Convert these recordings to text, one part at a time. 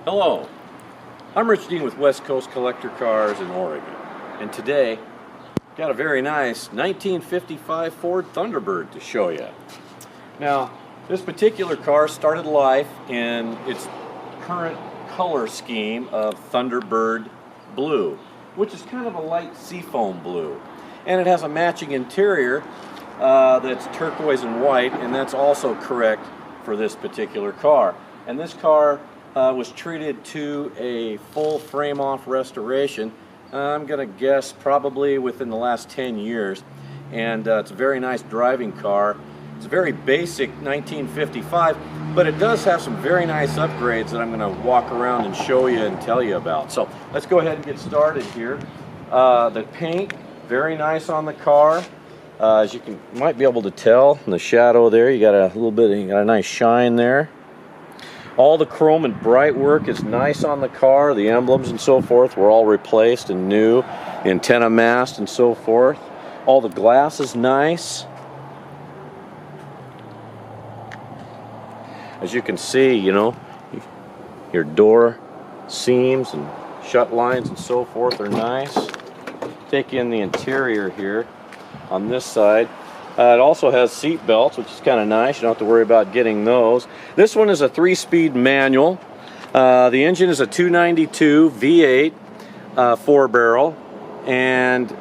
Hello, I'm Rich Dean with West Coast Collector Cars in Oregon, and today got a very nice 1955 Ford Thunderbird to show you. Now, this particular car started life in its current color scheme of Thunderbird Blue, which is kind of a light seafoam blue, and it has a matching interior that's turquoise and white, and that's also correct for this particular car. And this car was treated to a full frame-off restoration. I'm going to guess probably within the last 10 years. And it's a very nice driving car. It's a very basic 1955, but it does have some very nice upgrades that I'm going to walk around and show you and tell you about. So let's go ahead and get started here. The paint, very nice on the car. As you might be able to tell in the shadow there, you got a nice shine there. All the chrome and bright work is nice on the car. The emblems and so forth were all replaced and new. The antenna mast and so forth. All the glass is nice. As you can see, you know, your door seams and shut lines and so forth are nice. Take in the interior here on this side. It also has seat belts, which is kind of nice. You don't have to worry about getting those. This one is a 3-speed manual. The engine is a 292 V8 4-barrel and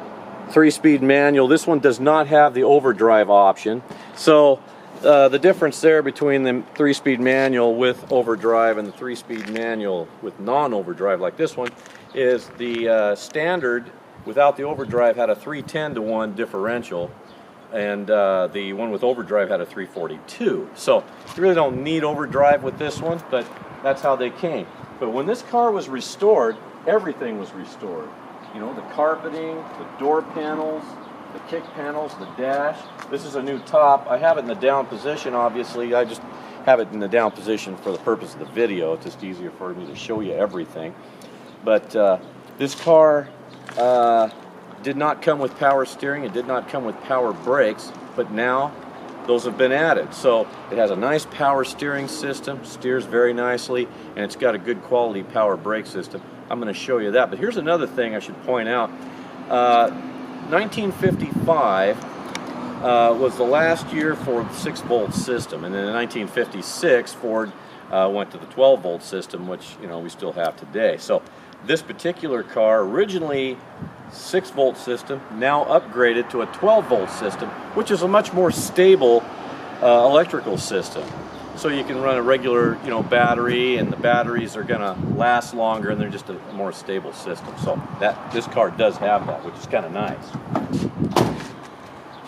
3-speed manual. This one does not have the overdrive option. So the difference there between the 3-speed manual with overdrive and the 3-speed manual with non-overdrive like this one is the standard without the overdrive had a 310-to-1 differential, and the one with overdrive had a 342. So you really don't need overdrive with this one, but that's how they came. But when this car was restored, everything was restored. You know, the carpeting, the door panels, the kick panels, the dash. This is a new top. I have it in the down position, obviously. I just have it in the down position for the purpose of the video. It's just easier for me to show you everything. But this car did not come with power steering. It did not come with power brakes, but now those have been added. So it has a nice power steering system, steers very nicely, and it's got a good quality power brake system. I'm going to show you that. But here's another thing I should point out. 1955 was the last year for the 6-volt system, and then in 1956 Ford went to the 12-volt system, which, you know, we still have today. So this particular car, originally 6-volt system, now upgraded to a 12-volt system, which is a much more stable electrical system. So you can run a regular, you know, battery, and the batteries are going to last longer, and they're just a more stable system. So this car does have that, which is kind of nice.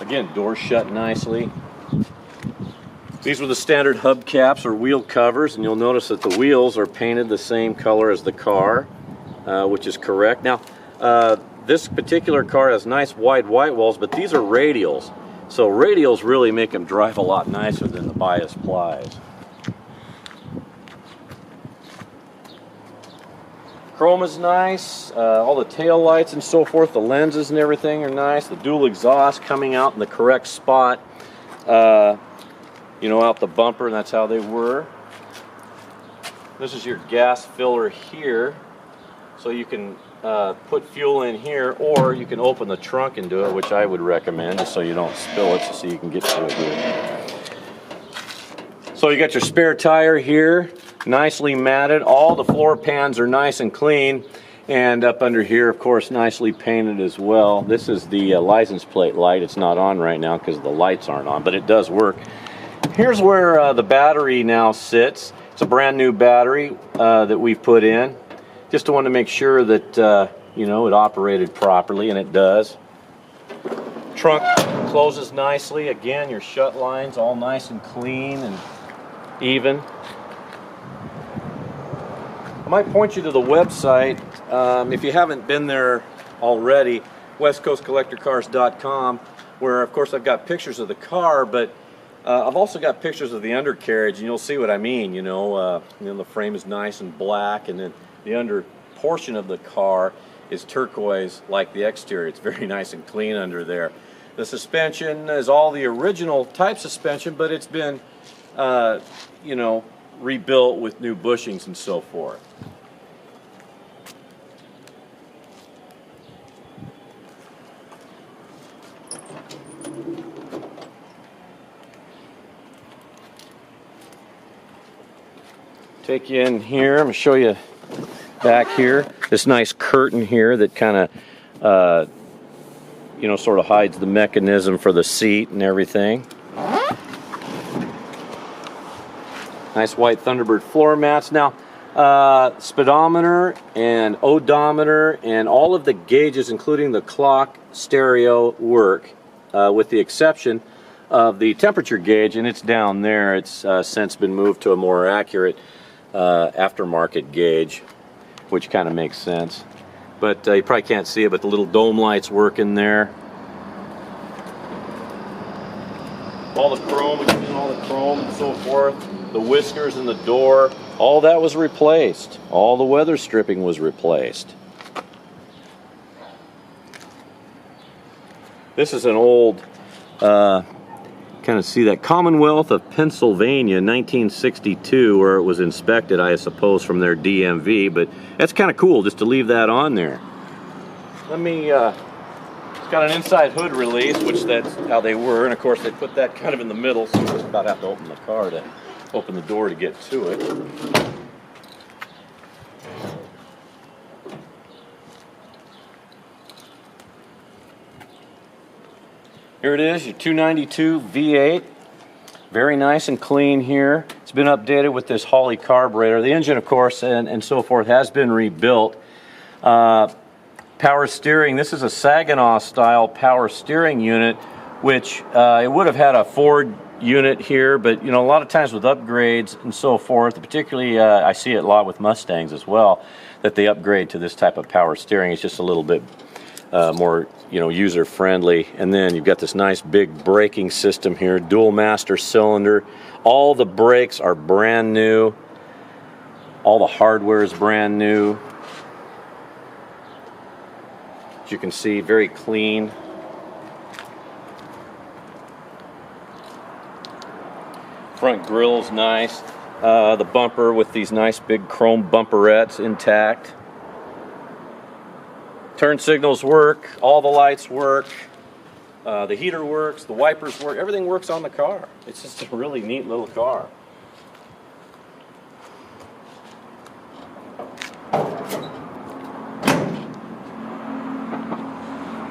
Again, doors shut nicely. These were the standard hubcaps or wheel covers, and you'll notice that the wheels are painted the same color as the car, which is correct. Now, this particular car has nice wide white walls, but these are radials. So radials really make them drive a lot nicer than the bias plies. Chrome is nice. All the tail lights and so forth, the lenses and everything are nice. The dual exhaust coming out in the correct spot, you know, out the bumper, and that's how they were. This is your gas filler here. So you can put fuel in here, or you can open the trunk and do it, which I would recommend, just so you don't spill it, so you can get to it here. So you got your spare tire here, nicely matted. All the floor pans are nice and clean, and up under here, of course, nicely painted as well. This is the license plate light. It's not on right now because the lights aren't on, but it does work. Here's where the battery now sits. It's a brand new battery that we've put in. Just want to make sure that, you know, it operated properly, and it does. Trunk closes nicely. Again, your shut lines all nice and clean and even. I might point you to the website, if you haven't been there already, westcoastcollectorcars.com, where, of course, I've got pictures of the car, but I've also got pictures of the undercarriage, and you'll see what I mean. You know, the frame is nice and black, and then the under portion of the car is turquoise like the exterior. It's very nice and clean under there. The suspension is all the original type suspension, but it's been, you know, rebuilt with new bushings and so forth. Take you in here. I'm going to show you back here. This nice curtain here that kind of, you know, sort of hides the mechanism for the seat and everything. Nice white Thunderbird floor mats. Now, speedometer and odometer and all of the gauges, including the clock, stereo, work, with the exception of the temperature gauge, and it's down there. It's since been moved to a more accurate aftermarket gauge, which kind of makes sense. But you probably can't see it, but the little dome lights work in there. All the chrome, and so forth. The whiskers and the door, all that was replaced. All the weather stripping was replaced. This is an old, kind of see that Commonwealth of Pennsylvania, 1962, where it was inspected, I suppose, from their DMV. But that's kind of cool just to leave that on there. Let me, it's got an inside hood release, which that's how they were. And of course, they put that kind of in the middle, so you just about have to open the car to open the door to get to it. Here it is, your 292 V8. Very nice and clean here. It's been updated with this Holley carburetor. The engine, of course, and so forth has been rebuilt. Power steering, this is a Saginaw style power steering unit, which it would have had a Ford unit here, but you know, a lot of times with upgrades and so forth, particularly I see it a lot with Mustangs as well, that they upgrade to this type of power steering. It's just a little bit more, you know, user friendly. And then you've got this nice big braking system here, dual master cylinder. All the brakes are brand new. All the hardware is brand new. As you can see, very clean. Front grill's nice. The bumper with these nice big chrome bumperettes intact. Turn signals work. All the lights work. The heater works. The wipers work. Everything works on the car. It's just a really neat little car.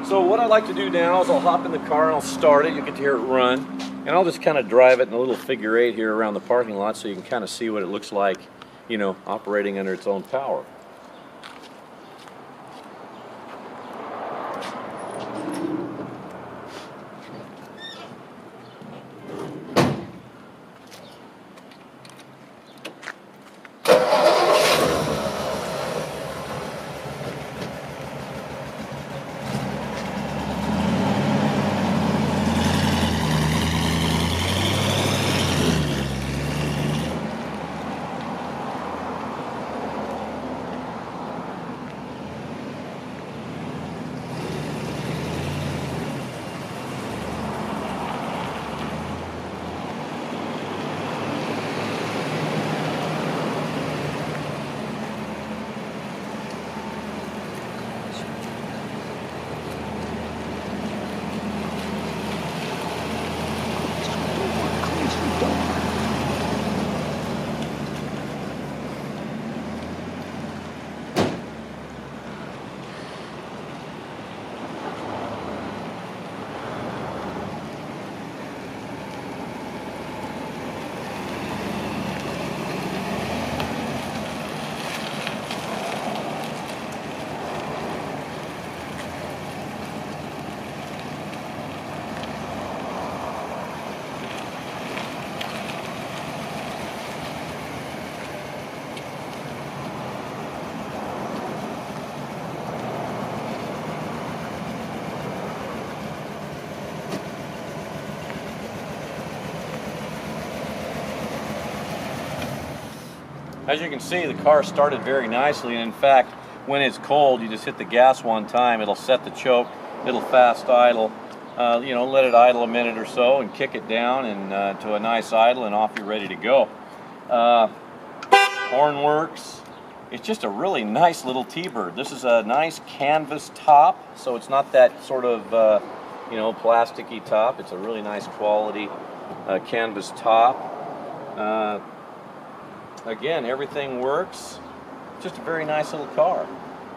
So what I like to do now is I'll hop in the car and I'll start it. You'll get to hear it run. And I'll just kind of drive it in a little figure eight here around the parking lot so you can kind of see what it looks like, you know, operating under its own power. As you can see, the car started very nicely, and in fact, when it's cold, you just hit the gas one time, it'll set the choke, it'll fast idle, you know, let it idle a minute or so and kick it down and to a nice idle, and off you're ready to go. Horn works. It's just a really nice little T-Bird. This is a nice canvas top, so it's not that sort of, you know, plasticky top. It's a really nice quality canvas top. Again, everything works. Just a very nice little car.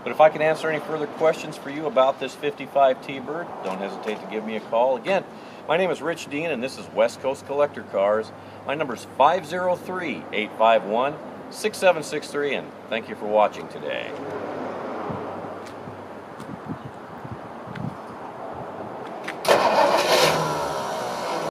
But if I can answer any further questions for you about this 55 T-Bird, don't hesitate to give me a call. Again, my name is Rich Dean, and this is West Coast Collector Cars. My number is 503-851-6763, and thank you for watching today.